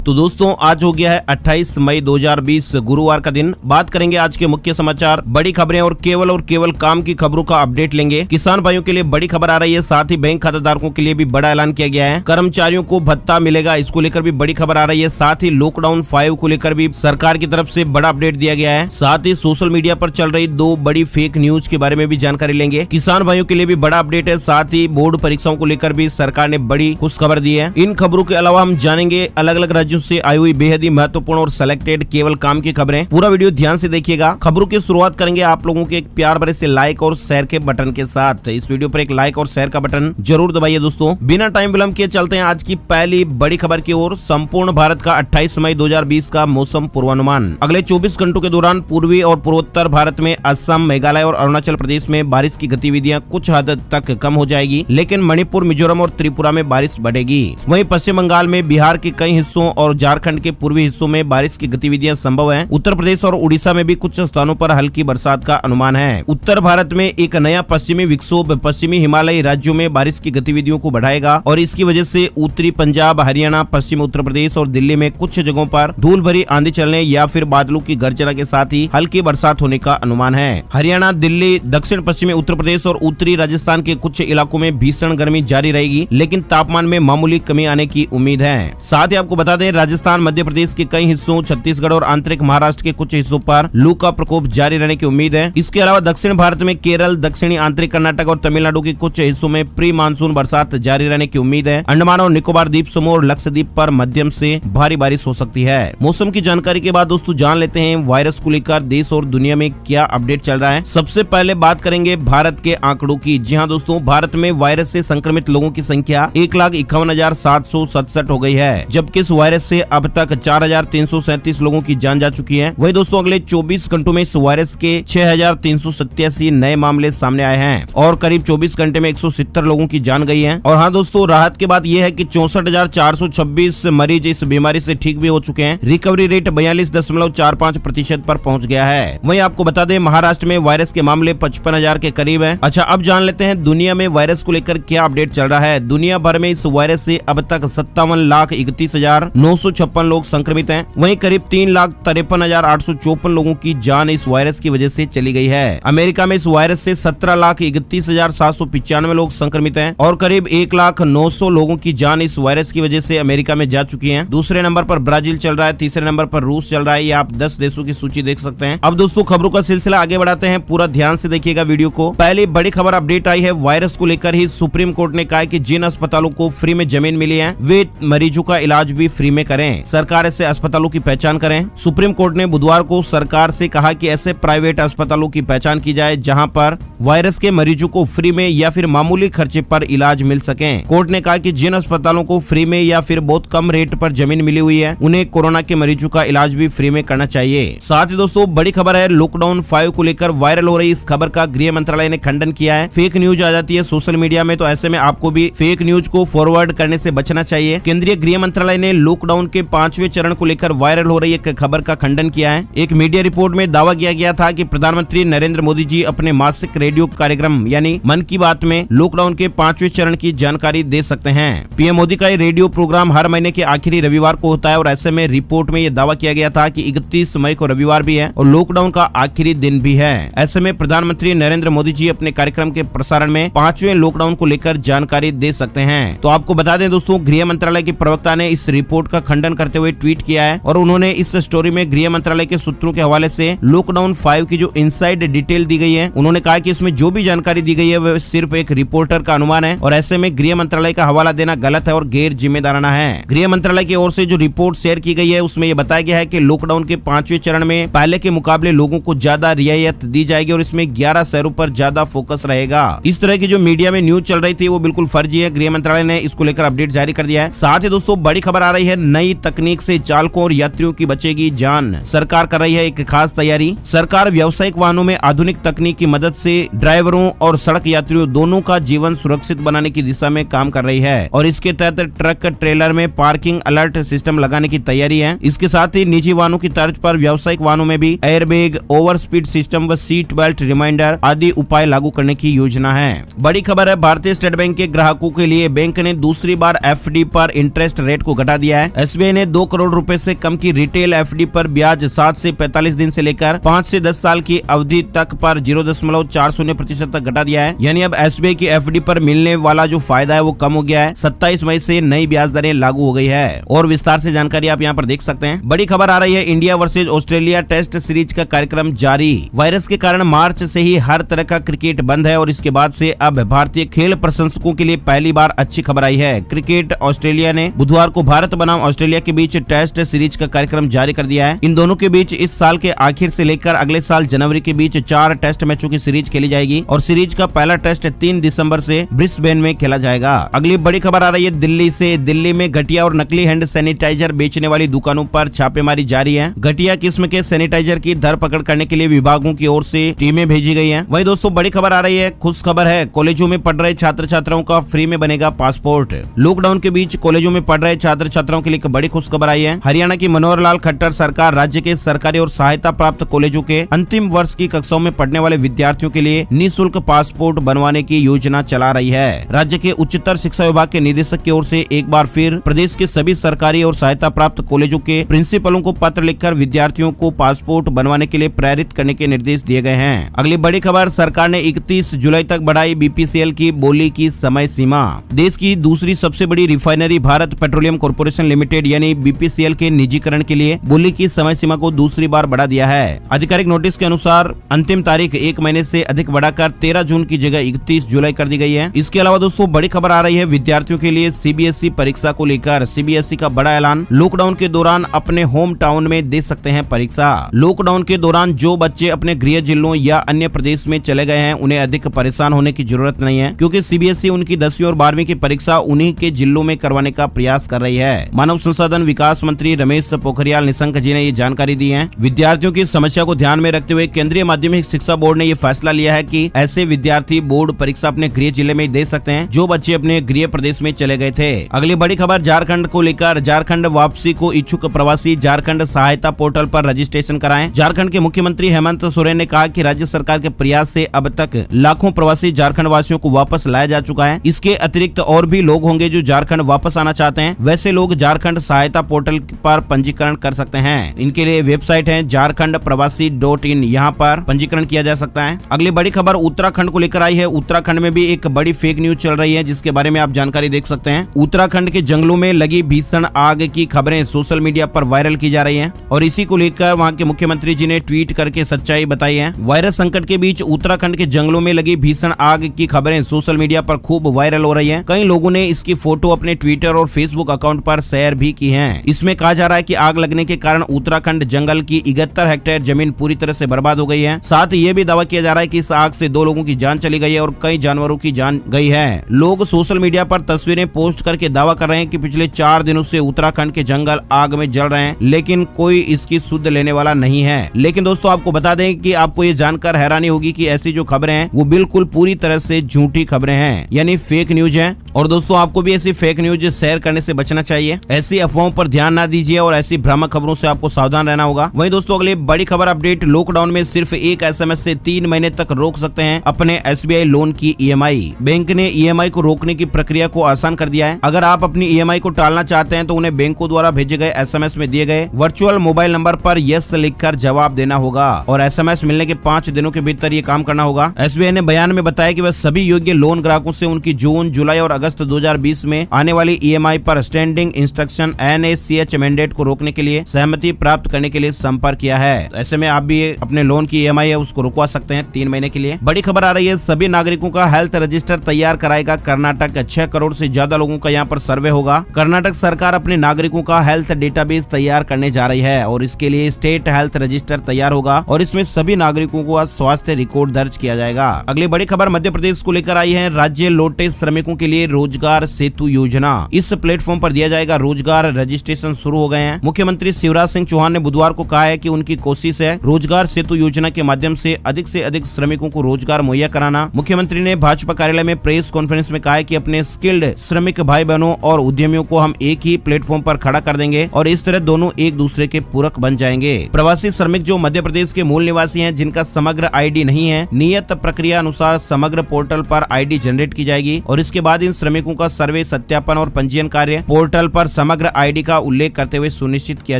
तो दोस्तों आज हो गया है 28 मई 2020 गुरुवार का दिन। बात करेंगे आज के मुख्य समाचार, बड़ी खबरें और केवल काम की खबरों का अपडेट लेंगे। किसान भाइयों के लिए बड़ी खबर आ रही है, साथ ही बैंक खाताधारकों के लिए भी बड़ा ऐलान किया गया है। कर्मचारियों को भत्ता मिलेगा, इसको लेकर भी बड़ी खबर आ रही है। साथ ही लॉकडाउन 5 को लेकर भी सरकार की तरफ से बड़ा अपडेट दिया गया है। साथ ही सोशल मीडिया पर चल रही 2 बड़ी फेक न्यूज के बारे में भी जानकारी लेंगे। किसान भाइयों के लिए भी बड़ा अपडेट है। साथ ही बोर्ड परीक्षाओं को लेकर भी सरकार ने बड़ी खुशखबर दी है। इन खबरों के अलावा हम जानेंगे अलग अलग राज्यों से आई हुई बेहद ही महत्वपूर्ण और सिलेक्टेड केवल काम की खबरें। पूरा वीडियो ध्यान से देखिएगा। खबरों की शुरुआत करेंगे आप लोगों के एक प्यार भरे से लाइक और शेयर के बटन के साथ। इस वीडियो पर एक लाइक और शेयर का बटन जरूर दबाइए दोस्तों। बिना टाइम विलंब किए चलते हैं आज की पहली बड़ी खबर की ओर। संपूर्ण भारत का 28 मई 2020 का मौसम पूर्वानुमान। अगले 24 घंटों के दौरान पूर्वी और पूर्वोत्तर भारत में असम, मेघालय और अरुणाचल प्रदेश में बारिश की गतिविधियां कुछ हद तक कम हो जाएगी, लेकिन मणिपुर, मिजोरम और त्रिपुरा में बारिश बढ़ेगी। वहीं पश्चिम बंगाल में, बिहार के कई हिस्सों और झारखंड के पूर्वी हिस्सों में बारिश की गतिविधियां संभव है। उत्तर प्रदेश और उड़ीसा में भी कुछ स्थानों पर हल्की बरसात का अनुमान है। उत्तर भारत में एक नया पश्चिमी विक्षोभ पश्चिमी हिमालयी राज्यों में बारिश की गतिविधियों को बढ़ाएगा और इसकी वजह से उत्तरी पंजाब, हरियाणा, पश्चिम उत्तर प्रदेश और दिल्ली में कुछ जगहों पर धूल भरी आंधी चलने या फिर बादलों की गर्जना के साथ ही हल्की बरसात होने का अनुमान है। हरियाणा, दिल्ली, दक्षिण पश्चिमी उत्तर प्रदेश और उत्तरी राजस्थान के कुछ इलाकों में भीषण गर्मी जारी रहेगी, लेकिन तापमान में मामूली कमी आने की उम्मीद है। साथ ही आपको बता दें, राजस्थान, मध्य प्रदेश के कई हिस्सों, छत्तीसगढ़ और आंतरिक महाराष्ट्र के कुछ हिस्सों पर लू का प्रकोप जारी रहने की उम्मीद है। इसके अलावा दक्षिण भारत में केरल, दक्षिणी आंतरिक कर्नाटक और तमिलनाडु के कुछ हिस्सों में प्री मानसून बरसात जारी रहने की उम्मीद है। अंडमान और निकोबार द्वीप समूह और लक्षद्वीप पर मध्यम से भारी बारिश हो सकती है। मौसम की जानकारी के बाद दोस्तों जान लेते हैं वायरस को लेकर देश और दुनिया में क्या अपडेट चल रहा है। सबसे पहले बात करेंगे भारत के आंकड़ों की। जी हाँ दोस्तों, भारत में वायरस से संक्रमित लोगों की संख्या 1,51,767 हो गई है, जबकि इस वायरस से अब तक 4,337 लोगों की जान जा चुकी है। वहीं दोस्तों अगले 24 घंटों में इस वायरस के 6,387 नए मामले सामने आए हैं और करीब 24 घंटे में 170 लोगों की जान गई है। और हाँ दोस्तों, राहत के बाद यह है कि 64,426 मरीज इस बीमारी से ठीक भी हो चुके हैं। रिकवरी रेट 42.45% पर पहुंच गया है। वहीं आपको बता दें, महाराष्ट्र में वायरस के मामले 55,000 के करीब है। अच्छा, अब जान लेते हैं दुनिया में वायरस को लेकर क्या अपडेट चल रहा है। दुनिया भर में इस वायरस से अब तक 57,31,956 लोग संक्रमित हैं। वहीं करीब 3,53,854 लोगों की जान इस वायरस की वजह से चली गई है। अमेरिका में इस वायरस से 17,31,795 लोग संक्रमित हैं और करीब 1,09,000 लोगों की जान इस वायरस की वजह से अमेरिका में जा चुकी है। दूसरे नंबर पर ब्राजील चल रहा है, तीसरे नंबर पर रूस चल रहा है। ये आप 10 देशों की सूची देख सकते हैं। अब दोस्तों खबरों का सिलसिला आगे बढ़ाते हैं, पूरा ध्यान से देखिएगा वीडियो को। पहली बड़ी खबर अपडेट आई है वायरस को लेकर ही। सुप्रीम कोर्ट ने कहा है कि जिन अस्पतालों को फ्री में जमीन मिली है वे मरीजों का इलाज भी फ्री में करें। सरकार ऐसे अस्पतालों की पहचान करें। सुप्रीम कोर्ट ने बुधवार को सरकार से कहा कि ऐसे प्राइवेट अस्पतालों की पहचान की जाए जहां पर वायरस के मरीजों को फ्री में या फिर मामूली खर्चे पर इलाज मिल सके। कोर्ट ने कहा कि जिन अस्पतालों को फ्री में या फिर बहुत कम रेट पर जमीन मिली हुई है उन्हें कोरोना के मरीजों का इलाज भी फ्री में करना चाहिए। साथ ही दोस्तों बड़ी खबर है, लॉकडाउन 5 को लेकर वायरल हो रही इस खबर का गृह मंत्रालय ने खंडन किया है। फेक न्यूज आ जाती है सोशल मीडिया में, तो ऐसे में आपको भी फेक न्यूज को फॉरवर्ड करने से बचना चाहिए। केंद्रीय गृह मंत्रालय ने लॉकडाउन के 5वें चरण को लेकर वायरल हो रही एक खबर का खंडन किया है। एक मीडिया रिपोर्ट में दावा किया गया था कि प्रधानमंत्री नरेंद्र मोदी जी अपने मासिक रेडियो कार्यक्रम यानी मन की बात में लॉकडाउन के 5वें चरण की जानकारी दे सकते हैं। पीएम मोदी का ये रेडियो प्रोग्राम हर महीने के आखिरी रविवार को होता है और ऐसे में रिपोर्ट में ये दावा किया गया था कि 31 मई को रविवार भी है और लॉकडाउन का आखिरी दिन भी है। ऐसे में प्रधानमंत्री नरेंद्र मोदी जी अपने कार्यक्रम के प्रसारण में 5वें लॉकडाउन को लेकर जानकारी दे सकते हैं। तो आपको बता दें दोस्तों, गृह मंत्रालय के प्रवक्ता ने इस रिपोर्ट का खंडन करते हुए ट्वीट किया है और उन्होंने इस स्टोरी में गृह मंत्रालय के सूत्रों के हवाले से लॉकडाउन 5 की जो इनसाइड डिटेल दी गई है, उन्होंने कहा कि इसमें जो भी जानकारी दी गई है वह सिर्फ एक रिपोर्टर का अनुमान है और ऐसे में गृह मंत्रालय का हवाला देना गलत है और गैर जिम्मेदाराना है। गृह मंत्रालय की ओर से जो रिपोर्ट शेयर की गई है उसमें यह बताया गया है कि लॉकडाउन के 5वें चरण में पहले के मुकाबले लोगों को ज्यादा रियायत दी जाएगी और इसमें 11 शहरों पर ज्यादा फोकस रहेगा। इस तरह की जो मीडिया में न्यूज चल रही थी वो बिल्कुल फर्जी है। गृह मंत्रालय ने इसको लेकर अपडेट जारी कर दिया है। साथ ही दोस्तों बड़ी खबर आ रही है, नई तकनीक से चालकों और यात्रियों की बचेगी जान। सरकार कर रही है एक खास तैयारी। सरकार व्यावसायिक वाहनों में आधुनिक तकनीक की मदद से ड्राइवरों और सड़क यात्रियों दोनों का जीवन सुरक्षित बनाने की दिशा में काम कर रही है और इसके तहत ट्रक ट्रेलर में पार्किंग अलर्ट सिस्टम लगाने की तैयारी है। इसके साथ ही निजी वाहनों की तर्ज पर व्यावसायिक वाहनों में भी एयरबैग, ओवर स्पीड सिस्टम व सीट बेल्ट रिमाइंडर आदि उपाय लागू करने की योजना है। बड़ी खबर है, भारतीय स्टेट बैंक के ग्राहकों के लिए बैंक ने दूसरी बार एफडी पर इंटरेस्ट रेट को घटा दिया है। है। SBI ने 2 करोड़ रुपए से कम की रिटेल FD पर ब्याज 7 से 45 दिन से लेकर 5 से 10 साल की अवधि तक पर 0.40% तक घटा दिया है। यानी अब SBI की FD पर मिलने वाला जो फायदा है वो कम हो गया है। 27 मई से नई ब्याज दरें लागू हो गई है और विस्तार से जानकारी आप यहाँ पर देख सकते हैं। बड़ी खबर आ रही है, India versus Australia test series का कार्यक्रम जारी। वायरस के कारण मार्च से ही हर तरह का क्रिकेट बंद है और इसके बाद से अब भारतीय खेल प्रशंसकों के लिए पहली बार अच्छी खबर आई है। क्रिकेट ऑस्ट्रेलिया ने बुधवार को भारत बनाम ऑस्ट्रेलिया के बीच टेस्ट सीरीज का कार्यक्रम जारी कर दिया है। इन दोनों के बीच इस साल के आखिर से लेकर अगले साल जनवरी के बीच 4 टेस्ट मैचों की सीरीज खेली जाएगी और सीरीज का पहला टेस्ट 3 दिसंबर से ब्रिस्बेन में खेला जाएगा। अगली बड़ी खबर आ रही है दिल्ली से। दिल्ली में घटिया और नकली हैंड सैनिटाइजर बेचने वाली दुकानों पर छापेमारी जारी है। घटिया किस्म के सैनिटाइजर की धरपकड़ करने के लिए विभागों की ओर से टीमें भेजी गई हैं। वहीं दोस्तों बड़ी खबर आ रही है, खुश खबर है, कॉलेजों में पढ़ रहे छात्र छात्राओं का फ्री में बनेगा पासपोर्ट। लॉकडाउन के बीच कॉलेजों में पढ़ रहे छात्र छात्राओं के लिए बड़ी खुश खबर आई है। हरियाणा की मनोहर लाल खट्टर सरकार राज्य के सरकारी और सहायता प्राप्त कॉलेजों के अंतिम वर्ष की कक्षाओं में पढ़ने वाले विद्यार्थियों के लिए निःशुल्क पासपोर्ट बनवाने की योजना चला रही है। राज्य के उच्चतर शिक्षा विभाग के निदेशक की ओर से एक बार फिर प्रदेश के सभी सरकारी और सहायता प्राप्त कॉलेजों के प्रिंसिपलों को पत्र लिखकर विद्यार्थियों को पासपोर्ट बनवाने के लिए प्रेरित करने के निर्देश दिए गए हैं। अगली बड़ी खबर, सरकार ने 31 जुलाई तक बढ़ाई BPCL की बोली की समय सीमा। देश की दूसरी सबसे बड़ी refinery Bharat petroleum corporation limited यानी BPCL के निजीकरण के लिए बोली की समय सीमा को दूसरी बार बढ़ा दिया है। आधिकारिक नोटिस के अनुसार अंतिम तारीख 1 महीने से अधिक बढ़ाकर 13 जून की जगह 31 जुलाई कर दी गई है। इसके अलावा दोस्तों बड़ी खबर आ रही है, विद्यार्थियों के लिए CBSE परीक्षा को लेकर CBSE का बड़ा ऐलान। लॉकडाउन के दौरान अपने होम टाउन में दे सकते हैं परीक्षा। लॉकडाउन के दौरान जो बच्चे अपने गृह जिलों या अन्य प्रदेश में चले गए हैं उन्हें अधिक परेशान होने की जरूरत नहीं है, क्योंकि CBSE उनकी 10वीं और 12वीं की परीक्षा उन्हीं के जिलों में करवाने का प्रयास कर रही है। मानव संसाधन विकास मंत्री रमेश पोखरियाल निशंक जी ने ये जानकारी दी है। विद्यार्थियों की समस्या को ध्यान में रखते हुए केंद्रीय माध्यमिक शिक्षा बोर्ड ने ये फैसला लिया है कि ऐसे विद्यार्थी बोर्ड परीक्षा अपने गृह जिले में दे सकते हैं जो बच्चे अपने गृह प्रदेश में चले गए थे। अगली बड़ी खबर, झारखंड को लेकर। झारखंड वापसी को इच्छुक प्रवासी झारखंड सहायता पोर्टल पर रजिस्ट्रेशन कराएं। झारखंड के मुख्यमंत्री हेमंत सोरेन ने कहा कि राज्य सरकार के प्रयास से अब तक लाखों प्रवासी झारखंड वासियों को वापस लाया जा चुका है। इसके अतिरिक्त और भी लोग होंगे जो झारखंड वापस आना चाहते हैं। वैसे लोग झारखंड सहायता पोर्टल पर पंजीकरण कर सकते हैं। इनके लिए वेबसाइट है झारखंडप्रवासी.in, यहाँ पर पंजीकरण किया जा सकता है। अगली बड़ी खबर उत्तराखंड को लेकर आई है। उत्तराखंड में भी एक बड़ी फेक न्यूज चल रही है जिसके बारे में आप जानकारी देख सकते हैं। उत्तराखंड के जंगलों में लगी भीषण आग की खबरें सोशल मीडिया पर वायरल की जा रही हैं और इसी को लेकर वहां के मुख्यमंत्री जी ने ट्वीट करके सच्चाई बताई है। वायरस संकट के बीच उत्तराखंड के जंगलों में लगी भीषण आग की खबरें सोशल मीडिया पर खूब वायरल हो रही है। कई लोगों ने इसकी फोटो अपने ट्विटर और फेसबुक अकाउंट पर शेयर भी की है। इसमें कहा जा रहा है कि आग लगने के कारण उत्तराखंड जंगल की 71 हेक्टेयर जमीन पूरी तरह से बर्बाद हो गई है। साथ ही ये भी दावा किया जा रहा है कि इस आग से 2 लोगों की जान चली गई है और कई जानवरों की जान गई है। लोग सोशल मीडिया पर तस्वीरें पोस्ट करके दावा कर रहे हैं कि पिछले 4 दिनों से उत्तराखंड के जंगल आग में जल रहे हैं, लेकिन कोई इसकी सुध लेने वाला नहीं है। लेकिन दोस्तों आपको बता दें कि आपको ये जानकर हैरानी होगी कि ऐसी जो खबरें हैं वो बिल्कुल पूरी तरह से झूठी खबरें हैं, यानी फेक न्यूज है। और दोस्तों आपको भी ऐसी फेक न्यूज शेयर करने से बचना चाहिए। ऐसी अफवाहों पर ध्यान ना दीजिए और ऐसी भ्रामक खबरों से आपको सावधान रहना होगा। वहीं दोस्तों अगली बड़ी खबर अपडेट, लॉकडाउन में सिर्फ एक SMS से 3 महीने तक रोक सकते हैं अपने SBI लोन की EMI। बैंक ने EMI को रोकने की प्रक्रिया को आसान कर दिया है। अगर आप अपनी EMI को टालना चाहते हैं तो उन्हें बैंकों द्वारा भेजे गए SMS में दिए गए वर्चुअल मोबाइल नंबर पर यस लिखकर जवाब देना होगा और SMS मिलने के 5 दिनों के भीतर ये काम करना होगा। SBI ने बयान में बताया कि वह सभी योग्य लोन ग्राहकों से उनकी जून, जुलाई और अगस्त 2020 में आने वाली EMI पर स्टैंडिंग इंस्ट्रक्शन NACH मैंडेट को रोकने के लिए सहमति प्राप्त करने के लिए संपर्क किया है। ऐसे में आप भी अपने लोन की EMI है उसको रुकवा सकते हैं 3 महीने के लिए। बड़ी खबर आ रही है, सभी नागरिकों का हेल्थ रजिस्टर तैयार कराएगा कर्नाटक। 6 करोड़ से ज्यादा लोगों का यहाँ पर सर्वे होगा। कर्नाटक सरकार अपने नागरिकों का हेल्थ डेटाबेस तैयार करने जा रही है और इसके लिए स्टेट हेल्थ रजिस्टर तैयार होगा और इसमें सभी नागरिकों को स्वास्थ्य रिकॉर्ड दर्ज किया जाएगा। अगली बड़ी खबर मध्य प्रदेश को लेकर आई है। राज्य लौटे श्रमिकों के लिए रोजगार सेतु योजना, इस प्लेटफॉर्म पर दिया जाएगा रोजगार। रजिस्ट्रेशन शुरू हो गए हैं। मुख्यमंत्री शिवराज सिंह चौहान ने बुधवार को कहा है कि उनकी कोशिश है रोजगार सेतु योजना के माध्यम से अधिक श्रमिकों को रोजगार मुहैया कराना। मुख्यमंत्री ने भाजपा कार्यालय में प्रेस कॉन्फ्रेंस में कहा है कि अपने स्किल्ड श्रमिक भाई बहनों और उद्यमियों को हम एक ही प्लेटफॉर्म पर खड़ा कर देंगे और इस तरह दोनों एक दूसरे के पूरक बन जाएंगे। प्रवासी श्रमिक जो मध्य प्रदेश के मूल निवासी हैं जिनका समग्र ID नहीं है, नियत प्रक्रिया अनुसार समग्र पोर्टल पर ID जनरेट की जाएगी और इसके बाद इन श्रमिकों का सर्वे, सत्यापन और पंजीयन कार्य पोर्टल पर समग्र आईडी का उल्लेख करते हुए सुनिश्चित किया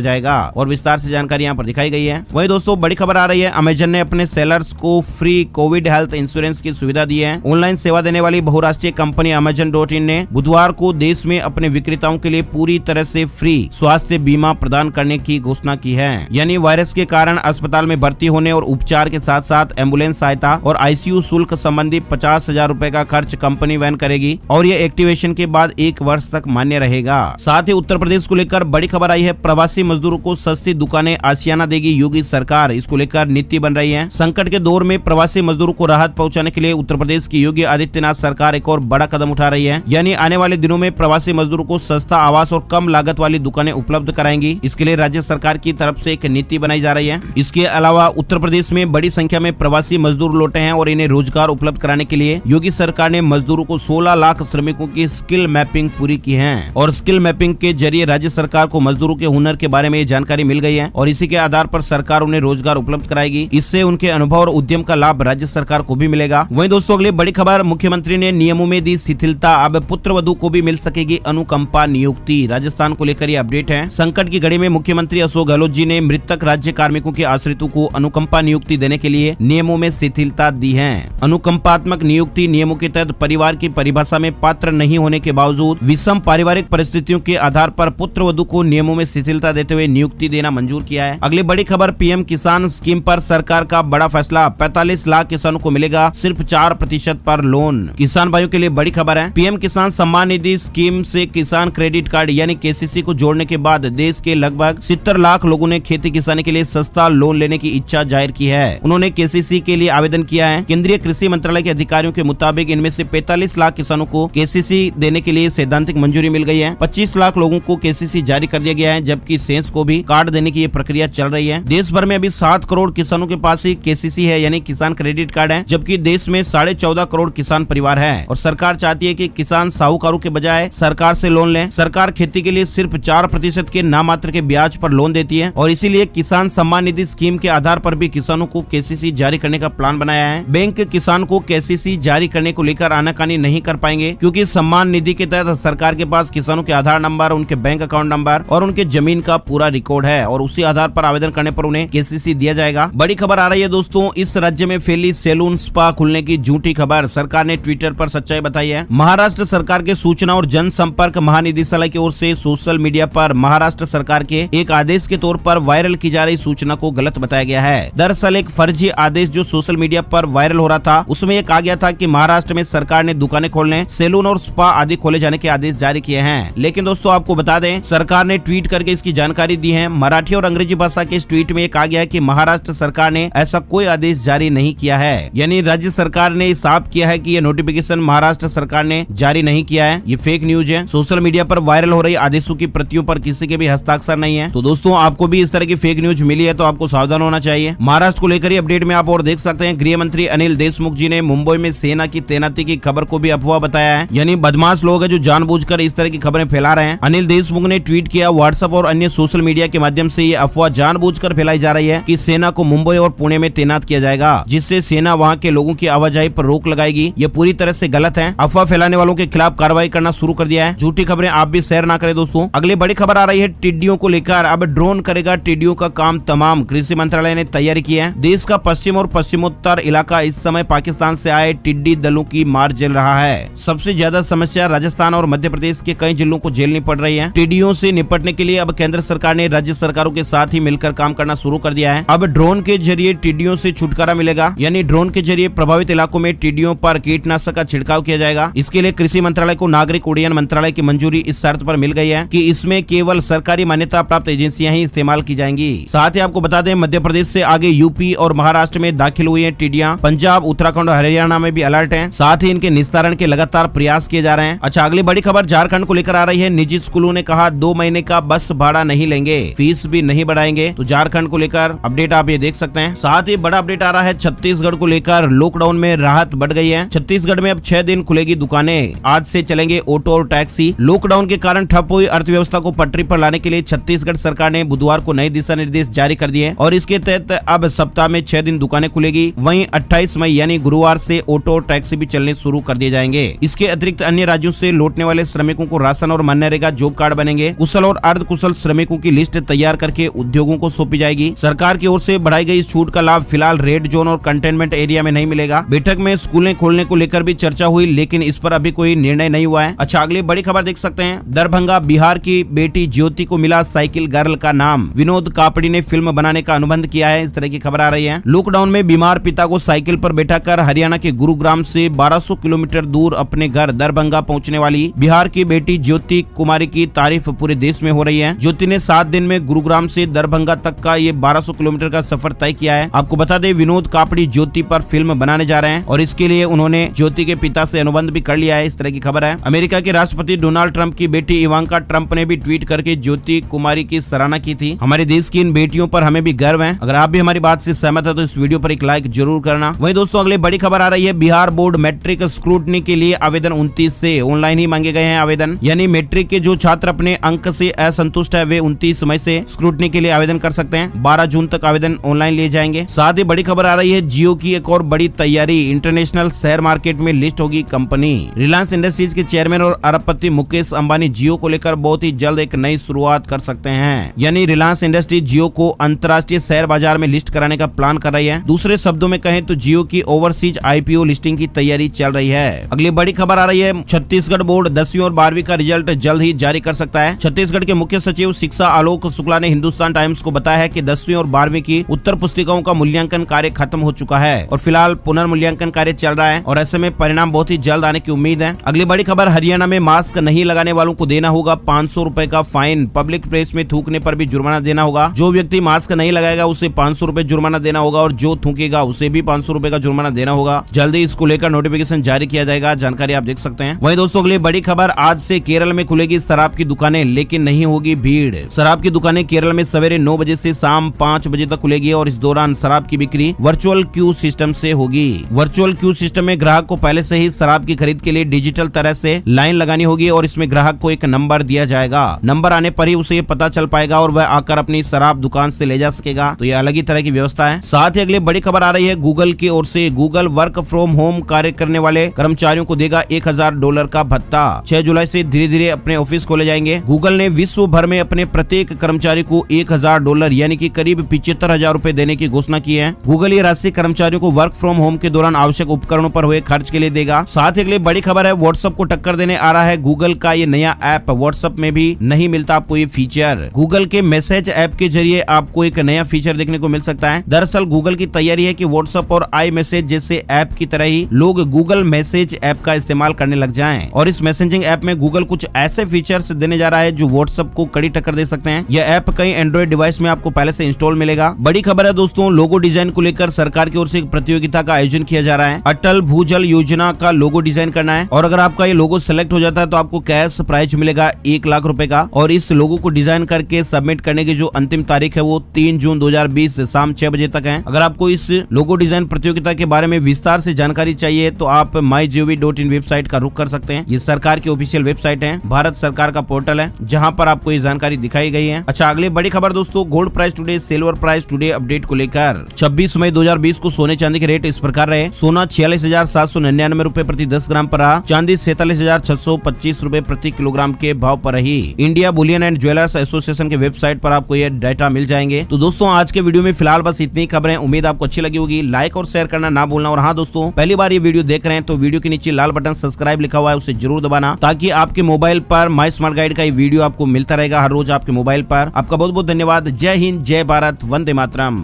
जाएगा और विस्तार से जानकारी यहाँ पर दिखाई गई है। वहीं दोस्तों बड़ी खबर आ रही है, अमेजन ने अपने सेलर्स को फ्री कोविड हेल्थ इंश्योरेंस की सुविधा दी है। ऑनलाइन सेवा देने वाली बहुराष्ट्रीय कंपनी Amazon.in ने बुधवार को देश में अपने विक्रेताओं के लिए पूरी तरह से फ्री स्वास्थ्य बीमा प्रदान करने की घोषणा की है। यानी वायरस के कारण अस्पताल में भर्ती होने और उपचार के साथ साथ एम्बुलेंस सहायता और ICU शुल्क संबंधी 50,000 रूपए का खर्च कंपनी वहन करेगी और ये एक्टिवेशन के बाद 1 वर्ष तक मान्य रहेगा। साथ ही उत्तर प्रदेश को लेकर बड़ी खबर आई है, प्रवासी मजदूरों को सस्ती दुकानें आशियाना देगी योगी सरकार, इसको लेकर नीति बन रही है। संकट के दौर में प्रवासी मजदूरों को राहत पहुंचाने के लिए उत्तर प्रदेश की योगी आदित्यनाथ सरकार एक और बड़ा कदम उठा रही है। यानी आने वाले दिनों में प्रवासी मजदूरों को सस्ता आवास और कम लागत वाली दुकानें उपलब्ध कराएंगी। इसके लिए राज्य सरकार की तरफ से एक नीति बनाई जा रही है। इसके अलावा उत्तर प्रदेश में बड़ी संख्या में प्रवासी मजदूर लौटे हैं और इन्हें रोजगार उपलब्ध कराने के लिए योगी सरकार ने मजदूरों को 16 लाख श्रमिकों की स्किल मैपिंग पूरी की है और स्किल मैपिंग के जरिए राज्य सरकार को मजदूरों के हुनर के बारे में जानकारी मिल गई है और इसी के आधार पर सरकार उन्हें रोजगार उपलब्ध कराएगी। इससे उनके अनुभव और उद्यम का लाभ राज्य सरकार को भी मिलेगा। वहीं दोस्तों अगली बड़ी खबर, मुख्यमंत्री ने नियमों में दी शिथिलता, अब पुत्रवधू को भी मिल सकेगी अनुकंपा नियुक्ति। राजस्थान को लेकर ये अपडेट है। संकट की घड़ी में मुख्यमंत्री अशोक गहलोत जी ने मृतक राज्य कार्मिकों के आश्रितों को अनुकंपा नियुक्ति देने के लिए नियमों में शिथिलता दी है। अनुकंपात्मक नियुक्ति नियमों के तहत परिवार की परिभाषा में पात्र नहीं होने के बावजूद विषम पारिवारिक परिस्थितियों के आधार पर पुत्रवधू को नियमों में शिथिलता देते हुए नियुक्ति देना मंजूर किया है। अगली बड़ी खबर, पीएम किसान स्कीम पर सरकार का बड़ा फैसला, 45 लाख किसानों को मिलेगा सिर्फ 4% पर लोन। किसान भाइयों के लिए बड़ी खबर है, पीएम किसान सम्मान निधि स्कीम से किसान क्रेडिट कार्ड यानी KCC को जोड़ने के बाद देश के लगभग 70 लाख लोगों ने खेती किसानी के लिए सस्ता लोन लेने की इच्छा जाहिर की है। उन्होंने KCC के लिए आवेदन किया है। केंद्रीय कृषि मंत्रालय के अधिकारियों के मुताबिक इनमें से 45 लाख किसानों को KCC देने के लिए सैद्धांतिक मंजूरी मिल गई है। 25 लाख लोगों को KCC जारी कर दिया गया है, जबकि शेष को भी कार्ड देने की ये प्रक्रिया चल रही है। देश भर में अभी 7 करोड़ किसानों के पास ही KCC है यानी किसान क्रेडिट कार्ड है, जबकि देश में 14.5 करोड़ किसान परिवार है और सरकार चाहती है कि किसान साहूकारों के बजाय सरकार से लोन लें। सरकार खेती के लिए सिर्फ 4% के नामात्र के ब्याज पर लोन देती है और इसीलिए किसान सम्मान निधि स्कीम के आधार पर भी किसानों को KCC जारी करने का प्लान बनाया है। बैंक किसान को KCC जारी करने को लेकर आनाकानी नहीं कर पाएंगे, क्योंकि सम्मान निधि के तहत सरकार के पास किसानों के आधार नंबर, उनके बैंक अकाउंट नंबर और उनके जमीन का पूरा रिकॉर्ड है और उसी आधार पर आवेदन करने पर उन्हें KCC दिया जाएगा। बड़ी खबर आ रही है दोस्तों, इस राज्य में फैली सैलून स्पा खुलने की झूठी खबर, सरकार ने ट्विटर पर सच्चाई बताई है। महाराष्ट्र सरकार के सूचना और जनसंपर्क महानिदेशालय की ओर से सोशल मीडिया पर महाराष्ट्र सरकार के एक आदेश के तौर पर वायरल की जा रही सूचना को गलत बताया गया है। दरअसल एक फर्जी आदेश जो सोशल मीडिया पर वायरल हो रहा था, उसमें यह कहा गया था कि महाराष्ट्र में सरकार ने दुकानें खोलने, सैलून और स्पा आदि खोले जाने के आदेश जारी किए हैं। लेकिन दोस्तों आपको बता दें, सरकार ने ट्वीट करके इसकी जानकारी दी है। मराठी और अंग्रेजी भाषा के इस ट्वीट में कहा गया है कि महाराष्ट्र सरकार ने ऐसा कोई आदेश जारी नहीं किया है, यानी राज्य सरकार ने साफ किया है कि यह नोटिफिकेशन महाराष्ट्र सरकार ने जारी नहीं किया है। ये फेक न्यूज है। सोशल मीडिया पर वायरल हो रही आदेशों की प्रतियों पर किसी के भी हस्ताक्षर नहीं है। तो दोस्तों आपको भी इस तरह की फेक न्यूज मिली है तो आपको सावधान होना चाहिए। महाराष्ट्र को लेकर अपडेट में आप और देख सकते हैं, गृह मंत्री अनिल देशमुख जी ने मुंबई में सेना की तैनाती की खबर को भी अफवाह बताया है, यानी बदमाश लोग हैं जो जानबूझकर इस तरह की खबरें फैला रहे हैं। अनिल देशमुख ने ट्वीट किया, व्हाट्सएप और अन्य सोशल मीडिया के माध्यम से ये अफवाह जानबूझकर फैलाई जा रही है कि सेना को मुंबई और पुणे में तैनात किया जाएगा, जिससे सेना वहां के लोगों की आवाजाही पर रोक लगाएगी। ये पूरी तरह से गलत है। अफवाह फैलाने वालों के खिलाफ कार्रवाई करना शुरू कर दिया है। झूठी खबरें आप भी शेयर ना करें दोस्तों। अगली बड़ी खबर आ रही है टिड्डियों को लेकर, अब ड्रोन करेगा टिड्डियों का काम तमाम। कृषि मंत्रालय ने तैयारी की है। देश का पश्चिम और पश्चिमोत्तर इलाका इस समय पाकिस्तान से आए टिड्डी दलों की मार झेल रहा है। सबसे ज्यादा समस्या राजस्थान और मध्य प्रदेश के कई जिलों को झेलनी पड़ रही है। टिड्डियों से निपटने के लिए अब केंद्र सरकार ने राज्य सरकारों के साथ ही मिलकर काम करना शुरू कर दिया है। अब ड्रोन के जरिए टिड्डियों से छुटकारा मिलेगा, यानी ड्रोन के जरिए प्रभावित इलाकों में टिड्डियों पर कीटनाशक का छिड़काव किया जाएगा। इसके लिए कृषि मंत्रालय को नागरिक उड्डयन मंत्रालय की मंजूरी इस शर्त पर मिल गई है कि इसमें केवल सरकारी मान्यता प्राप्त एजेंसियां ही इस्तेमाल की जाएंगी। साथ ही आपको बता दें, मध्य प्रदेश से आगे यूपी और महाराष्ट्र में दाखिल हुई है टिड्डियां। पंजाब, उत्तराखंड और हरियाणा में भी अलर्ट है। साथ ही इनके निस्तारण के लगातार प्रयास किए जा रहे हैं। अच्छा, अगली बड़ी खबर झारखंड को लेकर आ रही है। निजी स्कूलों ने कहा 2 महीने का बस भाड़ा नहीं लेंगे, फीस भी नहीं बढ़ाएंगे। तो झारखंड को लेकर अपडेट आप ये देख सकते हैं। साथ ही बड़ा अपडेट आ रहा है छत्तीसगढ़ को लेकर, लॉकडाउन में राहत बढ़ गई है। छत्तीसगढ़ में अब 6 दिन खुलेगी दुकानें, आज से चलेंगे ऑटो और टैक्सी। लॉकडाउन के कारण ठप हुई अर्थव्यवस्था को पटरी पर लाने के लिए छत्तीसगढ़ सरकार ने बुधवार को नए दिशा निर्देश जारी कर दिए और इसके तहत अब सप्ताह में 6 दिन दुकानें खुलेगी। वहीं 28 मई यानी गुरुवार से ऑटो टैक्सी भी चलने शुरू कर दिए जाएंगे। इसके अतिरिक्त अन्य राज्यों से लौटने वाले श्रमिकों को राशन और मनरेगा मनरेगा जॉब कार्ड बनेंगे। कुशल और अर्ध कुशल श्रमिकों की लिस्ट तैयार करके उद्योगों को सौंपी जाएगी। सरकार की ओर से बढ़ाई गई इस छूट का लाभ फिलहाल रेड जोन और कंटेनमेंट एरिया में नहीं मिलेगा। बैठक में स्कूलें खोलने को लेकर भी चर्चा हुई, लेकिन इस पर अभी कोई निर्णय नहीं हुआ है। अच्छा, अगली बड़ी खबर देख सकते हैं। दरभंगा बिहार की बेटी ज्योति को मिला साइकिल गर्ल का नाम। विनोद कापड़ी ने फिल्म बनाने का अनुबंध किया है, इस तरह की खबर आ रही है। लॉकडाउन में बीमार पिता को साइकिल पर बैठाकर हरियाणा के गुरुग्राम से 1200 किलोमीटर दूर अपने घर दरभंगा पहुंचने वाली बिहार की बेटी ज्योति कुमारी की तारीफ पूरे देश में हो रही है। ज्योति ने 7 दिन में गुरुग्राम से दरभंगा तक का ये 1200 किलोमीटर का सफर तय किया है। आपको बता दें, विनोद कापड़ी ज्योति पर फिल्म बनाने जा रहे हैं और इसके लिए उन्होंने ज्योति के पिता से अनुबंध भी कर लिया है, इस तरह की खबर है। अमेरिका के राष्ट्रपति डोनाल्ड ट्रंप की बेटी इवांका ट्रंप ने भी ट्वीट करके ज्योति कुमारी की सराहना की थी। हमारे देश की इन बेटियों पर हमें भी गर्व है। अगर आप भी हमारी बात से सहमत है तो इस वीडियो पर एक लाइक जरूर करना। वहीं दोस्तों, अगली बड़ी खबर आ रही है। बिहार बोर्ड मैट्रिक स्क्रूटनी के लिए आवेदन 29 से ऑनलाइन ही मांगे गए हैं आवेदन, यानी मैट्रिक के जो छात्र अपने अंक से असंतुष्ट है वे 29 मई से स्क्रूटनी के लिए आवेदन कर सकते हैं। 12 जून तक आवेदन ऑनलाइन लिए जाएंगे। साथ ही बड़ी खबर आ रही है, जियो की एक और बड़ी तैयारी, इंटरनेशनल शेयर मार्केट में लिस्ट होगी कंपनी। रिलायंस इंडस्ट्रीज के चेयरमैन और अरबपति मुकेश अंबानी जियो को लेकर बहुत ही जल्द एक नई शुरुआत कर सकते हैं, यानी रिलायंस इंडस्ट्रीज जियो को अंतर्राष्ट्रीय शेयर बाजार में लिस्ट कराने का प्लान कर रही है। दूसरे शब्दों में कहें तो जियो की ओवरसीज आईपीओ लिस्टिंग की तैयारी चल रही है। अगली बड़ी खबर आ रही है, छत्तीसगढ़ बोर्ड 10वीं और 12वीं का रिजल्ट जल्द ही जारी कर सकता है। छत्तीसगढ़ के मुख्य सचिव शिक्षा आलोक शुक्ला ने हिंदुस्तान टाइम्स को बताया है कि 10वीं और 12वीं की उत्तर पुस्तिकाओं का मूल्यांकन कार्य खत्म हो चुका है और फिलहाल पुनर्मूल्यांकन कार्य चल रहा है और ऐसे में परिणाम बहुत ही जल्द आने की उम्मीद है। अगली बड़ी खबर, हरियाणा में मास्क नहीं लगाने वालों को देना होगा 500 रुपए का फाइन। पब्लिक प्लेस में थूकने पर भी जुर्माना देना होगा। जो व्यक्ति मास्क नहीं लगाएगा उसे 500 रुपए जुर्माना देना होगा और जो थूकेगा उसे भी 500 रुपए का जुर्माना देना होगा। जल्दी इसको लेकर नोटिफिकेशन जारी किया जाएगा, जानकारी आप देख सकते हैं। वहीं दोस्तों, अगली बड़ी खबर, आज से केरल में खुलेगी शराब की दुकानें, लेकिन नहीं होगी भीड़। शराब की दुकानें केरल में सवेरे 9 बजे से शाम 5 बजे तक खुलेगी और इस दौरान शराब की बिक्री वर्चुअल क्यू सिस्टम से होगी। वर्चुअल क्यू सिस्टम में ग्राहक को पहले से ही शराब की खरीद के लिए डिजिटल तरह से लाइन लगानी होगी और इसमें ग्राहक को एक नंबर दिया जाएगा। नंबर आने पर ही उसे ये पता चल पाएगा और वह आकर अपनी शराब दुकान से ले जा सकेगा। तो ये अलग ही तरह की व्यवस्था है। साथ ही अगली बड़ी खबर आ रही है, गूगल की ओर से गूगल वर्क फ्रॉम होम कार्य करने वाले कर्मचारियों को देगा $1000 का भत्ता। 6 जुलाई से धीरे धीरे अपने ऑफिस खोले जाएंगे। गूगल ने विश्व भर में अपने प्रत्येक कर्मचारी को $1000 यानी कि करीब 75,000 रुपए देने की घोषणा की है। गूगल ये राशि कर्मचारियों को वर्क फ्रॉम होम के दौरान आवश्यक उपकरणों पर हुए खर्च के लिए देगा। साथ ही अगली बड़ी खबर है, व्हाट्सएप को टक्कर देने आ रहा है गूगल का ये नया ऐप। व्हाट्सएप में भी नहीं मिलता आपको ये फीचर। गूगल के मैसेज ऐप के जरिए आपको एक नया फीचर देखने को मिल सकता है। दरअसल गूगल की तैयारी है कि व्हाट्सएप और आई मैसेज जैसे ऐप की तरह ही लोग गूगल मैसेज ऐप का इस्तेमाल करने लग जाएं और इस मैसेजिंग ऐप में गूगल कुछ ऐसे फीचर्स देने जा रहा है जो व्हाट्सएप को कड़ी टक्कर दे सकते हैं। यह ऐप कई एंड्रॉइड डिवाइस में आपको पहले से इंस्टॉल मिलेगा। बड़ी खबर है दोस्तों, लोगो डिजाइन को लेकर सरकार की ओर से एक प्रतियोगिता का आयोजन किया जा रहा है। अटल भूजल योजना का लोगो डिजाइन करना है और अगर आपका ये लोगो सिलेक्ट हो जाता है तो आपको कैश प्राइज मिलेगा 1 लाख रुपए का और इस लोगो को डिजाइन करके सबमिट करने की जो अंतिम तारीख है वो 3 जून 2020 से शाम 6 बजे तक है। अगर आपको इस लोगो डिजाइन प्रतियोगिता के बारे में विस्तार से जानकारी चाहिए तो आप mygov.in वेबसाइट का रुख कर सकते हैं। ये सरकार की ऑफिशियल वेबसाइट है, भारत सरकार का पोर्टल है जहां पर आपको ये जानकारी दिखाई गई है। अच्छा, अगली बड़ी खबर दोस्तों, gold price today silver price today update को लेकर 26 मई 2020 को सोने चांदी के रेट इस प्रकार रहे। सोना 46,799 रुपए प्रति 10 ग्राम पर रहा। चांदी 47,625 रुपए प्रति किलोग्राम के भाव पर रही। India Boolean and jewellers association के वेबसाइट पर आपको ये डाटा मिल जाएंगे। तो दोस्तों, आज के वीडियो में फिलहाल बस इतनी खबरें। उम्मीद आपको अच्छी लगी होगी। लाइक और शेयर करना ना भूलना। और हाँ दोस्तों, पहली बार ये वीडियो देख रहे हैं तो वीडियो के नीचे लाल बटन सब्सक्राइब लिखा हुआ है उसे जरूर दबाना ताकि आपके मोबाइल पर माय स्मार्ट गाइड का ये वीडियो आपको मिलता रहेगा हर रोज आपके मोबाइल पर। आपका बहुत बहुत धन्यवाद। जय हिंद, जय भारत, वंदे मातरम।